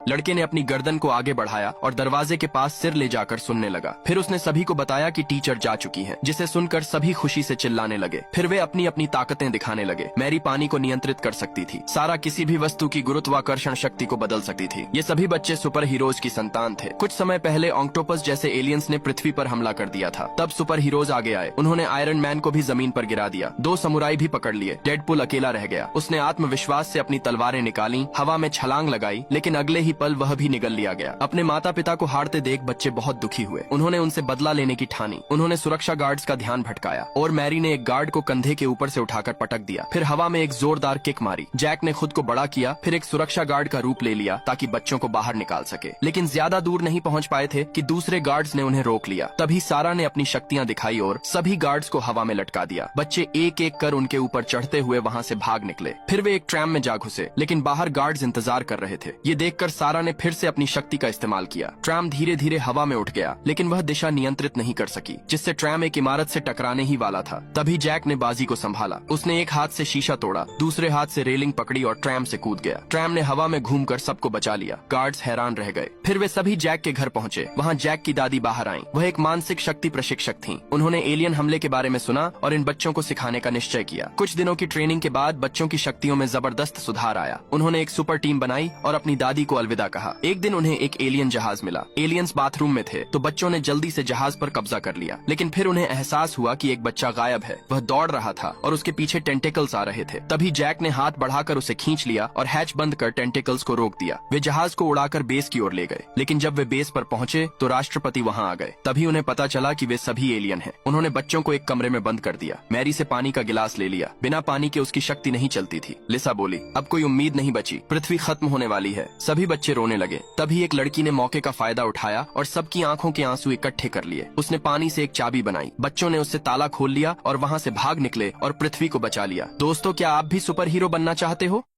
लड़के ने अपनी गर्दन को आगे बढ़ाया और दरवाजे के पास सिर ले जाकर सुनने लगा। फिर उसने सभी को बताया कि टीचर जा चुकी हैं, जिसे सुनकर सभी खुशी से चिल्लाने लगे। फिर वे अपनी अपनी ताकतें दिखाने लगे। मैरी पानी को नियंत्रित कर सकती थी, सारा किसी भी वस्तु की गुरुत्वाकर्षण शक्ति को बदल सकती थी। ये सभी बच्चे सुपर हीरोज की संतान थे। कुछ समय पहले ऑक्टोपस जैसे एलियंस ने पृथ्वी पर हमला कर दिया था, तब सुपर हीरोज आगे आए। उन्होंने आयरन मैन को भी जमीन पर गिरा दिया, 2 समुराई भी पकड़ लिए। डेडपुल अकेला रह गया। उसने आत्मविश्वास से अपनी तलवारें निकाली, हवा में छलांग लगाई, लेकिन अगले ही पल वह भी निगल लिया गया। अपने माता पिता को हारते देख बच्चे बहुत दुखी हुए। उन्होंने उनसे बदला लेने की ठानी। उन्होंने सुरक्षा गार्ड्स का ध्यान भटकाया और मैरी ने एक गार्ड को कंधे के ऊपर से उठाकर पटक दिया। फिर हवा में एक जोरदार किक मारी। जैक ने खुद को बड़ा किया, फिर एक सुरक्षा गार्ड का रूप ले लिया ताकि बच्चों को बाहर निकाल सके। लेकिन ज्यादा दूर नहीं पहुंच पाए थे कि दूसरे गार्ड्स ने उन्हें रोक लिया। तभी सारा ने अपनी शक्तियां दिखाई और सभी गार्ड्स को हवा में लटका दिया। बच्चे एक एक कर उनके ऊपर चढ़ते हुए वहां से भाग निकले। फिर वे एक ट्रैम में जा घुसे, लेकिन बाहर गार्ड्स इंतजार कर रहे थे। ये देखकर सारा ने फिर से अपनी शक्ति का इस्तेमाल किया। ट्रैम धीरे धीरे हवा में उठ गया, लेकिन वह दिशा नियंत्रित नहीं कर सकी, जिससे ट्रैम एक इमारत से टकराने ही वाला था। तभी जैक ने बाजी को संभाला। उसने एक हाथ से शीशा तोड़ा, दूसरे हाथ से रेलिंग पकड़ी और ट्रैम से कूद गया। ट्रैम ने हवा में घूमकर सबको बचा लिया। गार्ड्स हैरान रह गए। फिर वे सभी जैक के घर पहुंचे। वहां जैक की दादी बाहर आईं। वह एक मानसिक शक्ति प्रशिक्षक थीं। उन्होंने एलियन हमले के बारे में सुना और इन बच्चों को सिखाने का निश्चय किया। कुछ दिनों की ट्रेनिंग के बाद बच्चों की शक्तियों में जबरदस्त सुधार आया। उन्होंने एक सुपर टीम बनाई और अपनी दादी को अलविदा कहा। एक दिन उन्हें एक एलियन जहाज मिला। एलियंस बाथरूम में थे, तो बच्चों ने जल्दी से जहाज पर कब्जा कर लिया। लेकिन फिर उन्हें एहसास हुआ कि एक बच्चा गायब है। वह दौड़ रहा था और उसके पीछे टेंटिकल्स आ रहे थे। तभी जैक ने हाथ बढ़ाकर उसे खींच लिया और हैच बंद कर टेंटिकल्स को रोक दिया। वे जहाज को उड़ाकर बेस की ओर ले गए। लेकिन जब वे बेस पर पहुंचे तो राष्ट्रपति वहां आ गए। तभी उन्हें पता चला कि वे सभी एलियन हैं। उन्होंने बच्चों को एक कमरे में बंद कर दिया। मैरी से पानी का गिलास ले लिया। बिना पानी के उसकी शक्ति नहीं चलती थी। लिसा बोली, अब कोई उम्मीद नहीं बची, पृथ्वी खत्म होने वाली है। सभी बच्चे रोने लगे। तभी एक लड़की ने मौके का फायदा उठाया और सबकी आंखों के आंसू इकट्ठे कर लिए। उसने पानी से एक चाबी बनाई। बच्चों ने उससे ताला खोल लिया और वहां से भाग निकले और पृथ्वी को बचा लिया। दोस्तों, क्या आप भी सुपर हीरो बनना चाहते हो?